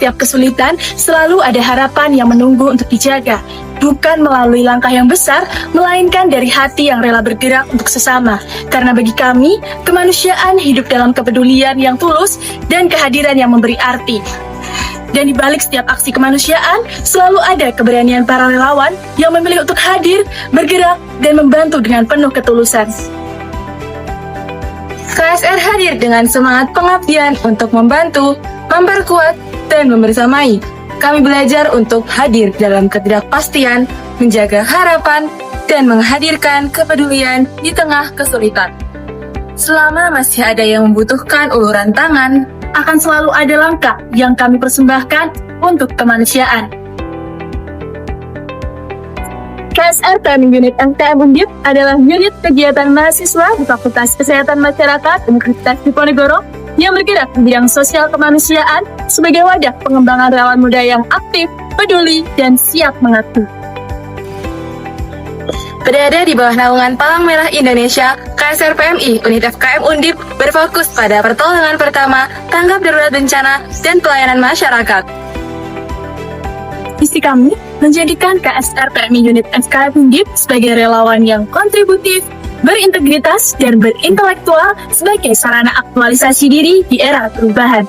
setiap kesulitan, selalu ada harapan yang menunggu untuk dijaga. Bukan melalui langkah yang besar, melainkan dari hati yang rela bergerak untuk sesama. Karena bagi kami, kemanusiaan hidup dalam kepedulian yang tulus dan kehadiran yang memberi arti. Dan di balik setiap aksi kemanusiaan, selalu ada keberanian para relawan yang memilih untuk hadir, bergerak, dan membantu dengan penuh ketulusan. KSR hadir dengan semangat pengabdian untuk membantu, memperkuat, dan membersamai. Kami belajar untuk hadir dalam ketidakpastian, menjaga harapan, dan menghadirkan kepedulian di tengah kesulitan. Selama masih ada yang membutuhkan uluran tangan, akan selalu ada langkah yang kami persembahkan untuk kemanusiaan. KSR Planning Unit MKM Undip adalah unit kegiatan mahasiswa di Fakultas Kesehatan Masyarakat Universitas Diponegoro yang bergerak di bidang sosial kemanusiaan sebagai wadah pengembangan relawan muda yang aktif, peduli, dan siap mengabdi. Berada di bawah naungan Palang Merah Indonesia, KSR PMI Unit FKM Undip berfokus pada pertolongan pertama, tanggap darurat bencana, dan pelayanan masyarakat. Visi kami menjadikan KSR PMI Unit FKM Undip sebagai relawan yang kontributif, berintegritas, dan berintelektual sebagai sarana aktualisasi diri di era perubahan.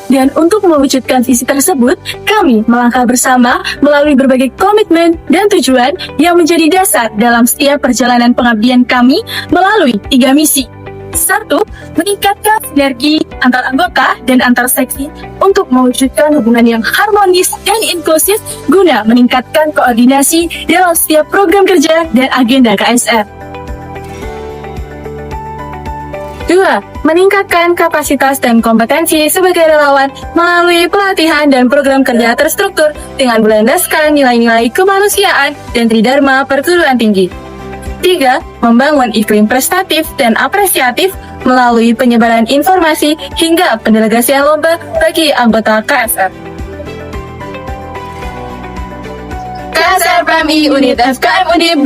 Dan untuk mewujudkan visi tersebut, kami melangkah bersama melalui berbagai komitmen dan tujuan yang menjadi dasar dalam setiap perjalanan pengabdian kami melalui 3 misi. 1. Meningkatkan sinergi antar anggota dan antar seksi untuk mewujudkan hubungan yang harmonis dan inklusif guna meningkatkan koordinasi dalam setiap program kerja dan agenda KSR. 2. Meningkatkan kapasitas dan kompetensi sebagai relawan melalui pelatihan dan program kerja terstruktur dengan berlandaskan nilai-nilai kemanusiaan dan tridharma perguruan tinggi. 3. Membangun iklim prestatif dan apresiatif melalui penyebaran informasi hingga pendelegasian lomba bagi anggota KSR. KSR PMI Unit FKM Undip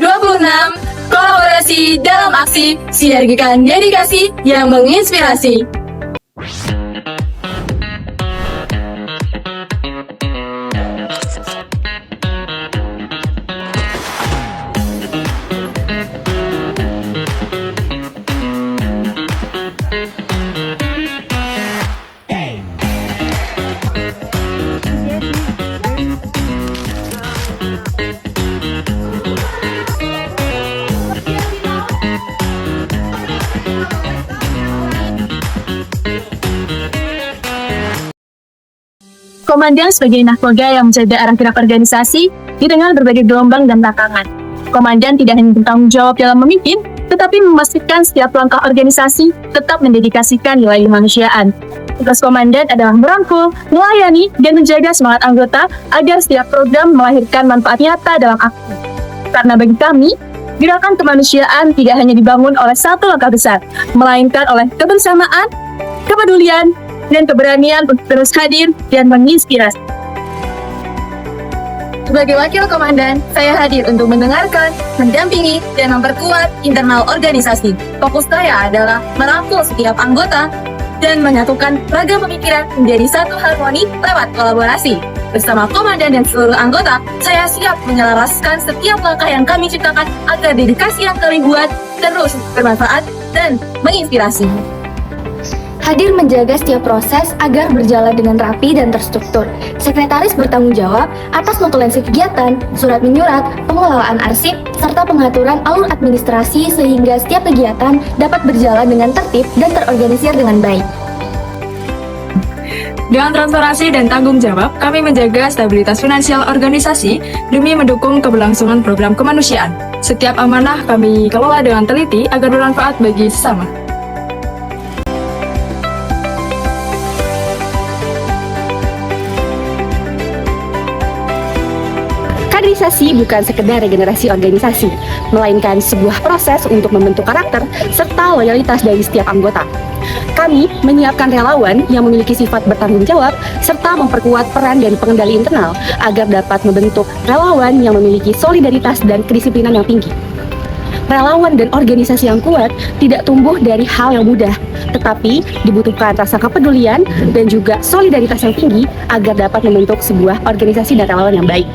2026, kolaborasi dalam aksi, sinergikan dedikasi yang menginspirasi. Komandan sebagai nahkoda yang menjaga arah gerak organisasi di tengah berbagai gelombang dan tantangan. Komandan tidak hanya bertanggung jawab dalam memimpin, tetapi memastikan setiap langkah organisasi tetap mendedikasikan nilai kemanusiaan. Tugas komandan adalah merangkul, melayani, dan menjaga semangat anggota agar setiap program melahirkan manfaat nyata dalam aksi. Karena bagi kami, gerakan kemanusiaan tidak hanya dibangun oleh satu langkah besar, melainkan oleh kebersamaan, kepedulian, dan keberanian untuk terus hadir dan menginspirasi. Sebagai wakil komandan, saya hadir untuk mendengarkan, mendampingi, dan memperkuat internal organisasi. Fokus saya adalah merangkul setiap anggota dan menyatukan ragam pemikiran menjadi satu harmoni lewat kolaborasi. Bersama komandan dan seluruh anggota, saya siap menyelaraskan setiap langkah yang kami ciptakan agar dedikasi yang kami buat terus bermanfaat dan menginspirasi. Hadir menjaga setiap proses agar berjalan dengan rapi dan terstruktur. Sekretaris bertanggung jawab atas notulensi kegiatan, surat menyurat, pengelolaan arsip, serta pengaturan alur administrasi sehingga setiap kegiatan dapat berjalan dengan tertib dan terorganisir dengan baik. Dengan transparansi dan tanggung jawab, kami menjaga stabilitas finansial organisasi demi mendukung keberlangsungan program kemanusiaan. Setiap amanah kami kelola dengan teliti agar bermanfaat bagi sesama. Kaderisasi bukan sekedar regenerasi organisasi, melainkan sebuah proses untuk membentuk karakter serta loyalitas dari setiap anggota. Kami menyiapkan relawan yang memiliki sifat bertanggung jawab serta memperkuat peran dari pengendali internal agar dapat membentuk relawan yang memiliki solidaritas dan kedisiplinan yang tinggi. Relawan dan organisasi yang kuat tidak tumbuh dari hal yang mudah, tetapi dibutuhkan rasa kepedulian dan juga solidaritas yang tinggi agar dapat membentuk sebuah organisasi dan relawan yang baik.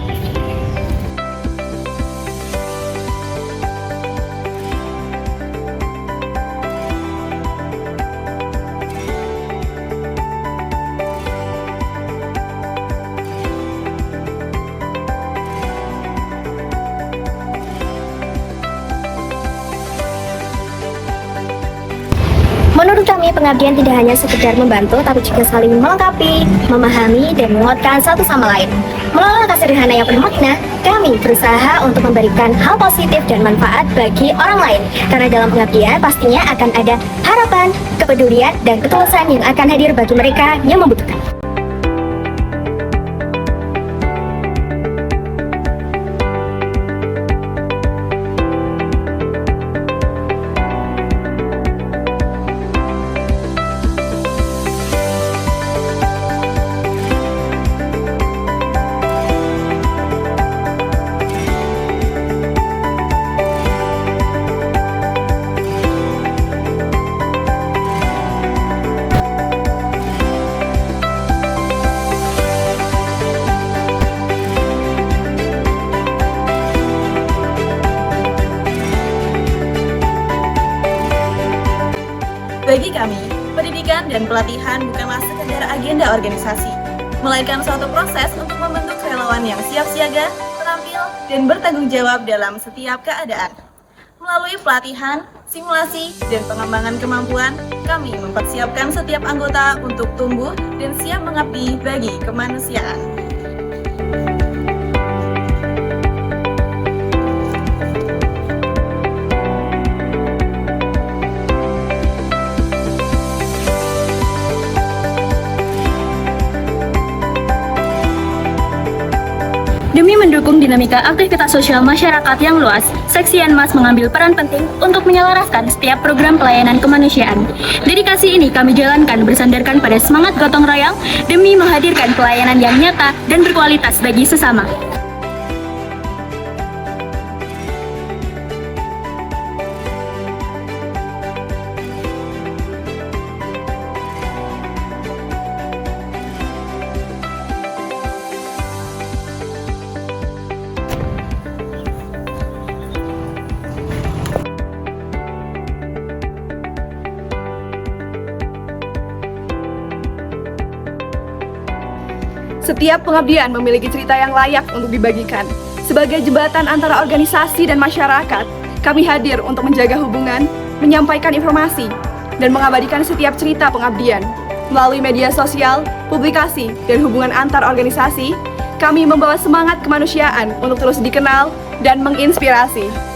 Menurut kami, pengabdian tidak hanya sekedar membantu, tapi juga saling melengkapi, memahami, dan menguatkan satu sama lain. Melalui langkah sederhana yang penuh makna, kami berusaha untuk memberikan hal positif dan manfaat bagi orang lain. Karena dalam pengabdian pastinya akan ada harapan, kepedulian, dan ketulusan yang akan hadir bagi mereka yang membutuhkan. Bagi kami, pendidikan dan pelatihan bukanlah sekedar agenda organisasi, melainkan suatu proses untuk membentuk relawan yang siap siaga, terampil, dan bertanggung jawab dalam setiap keadaan. Melalui pelatihan, simulasi, dan pengembangan kemampuan, kami mempersiapkan setiap anggota untuk tumbuh dan siap mengabdi bagi kemanusiaan. Demi mendukung dinamika aktivitas sosial masyarakat yang luas, Seksi Yanmas mengambil peran penting untuk menyelaraskan setiap program pelayanan kemanusiaan. Dedikasi ini kami jalankan bersandarkan pada semangat gotong royong demi menghadirkan pelayanan yang nyata dan berkualitas bagi sesama. Setiap pengabdian memiliki cerita yang layak untuk dibagikan. Sebagai jembatan antara organisasi dan masyarakat, kami hadir untuk menjaga hubungan, menyampaikan informasi, dan mengabadikan setiap cerita pengabdian. Melalui media sosial, publikasi, dan hubungan antar organisasi, kami membawa semangat kemanusiaan untuk terus dikenal dan menginspirasi.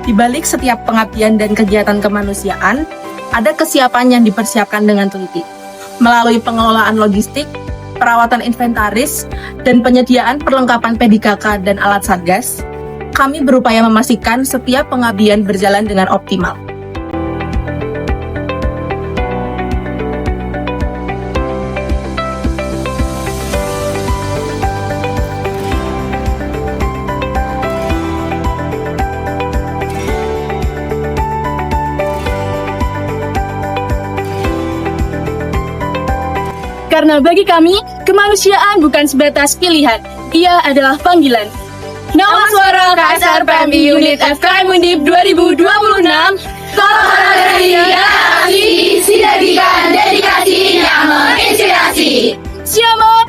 Di balik setiap pengabdian dan kegiatan kemanusiaan, ada kesiapan yang dipersiapkan dengan teliti. Melalui pengelolaan logistik, perawatan inventaris, dan penyediaan perlengkapan P3K dan alat satgas, kami berupaya memastikan setiap pengabdian berjalan dengan optimal. Karena bagi kami, kemanusiaan bukan sebatas pilihan, ia adalah panggilan. Nama Suara KSR PMI Unit FKM Undip 2026, Sinergikan dedikasi yang menginspirasi. Siapa?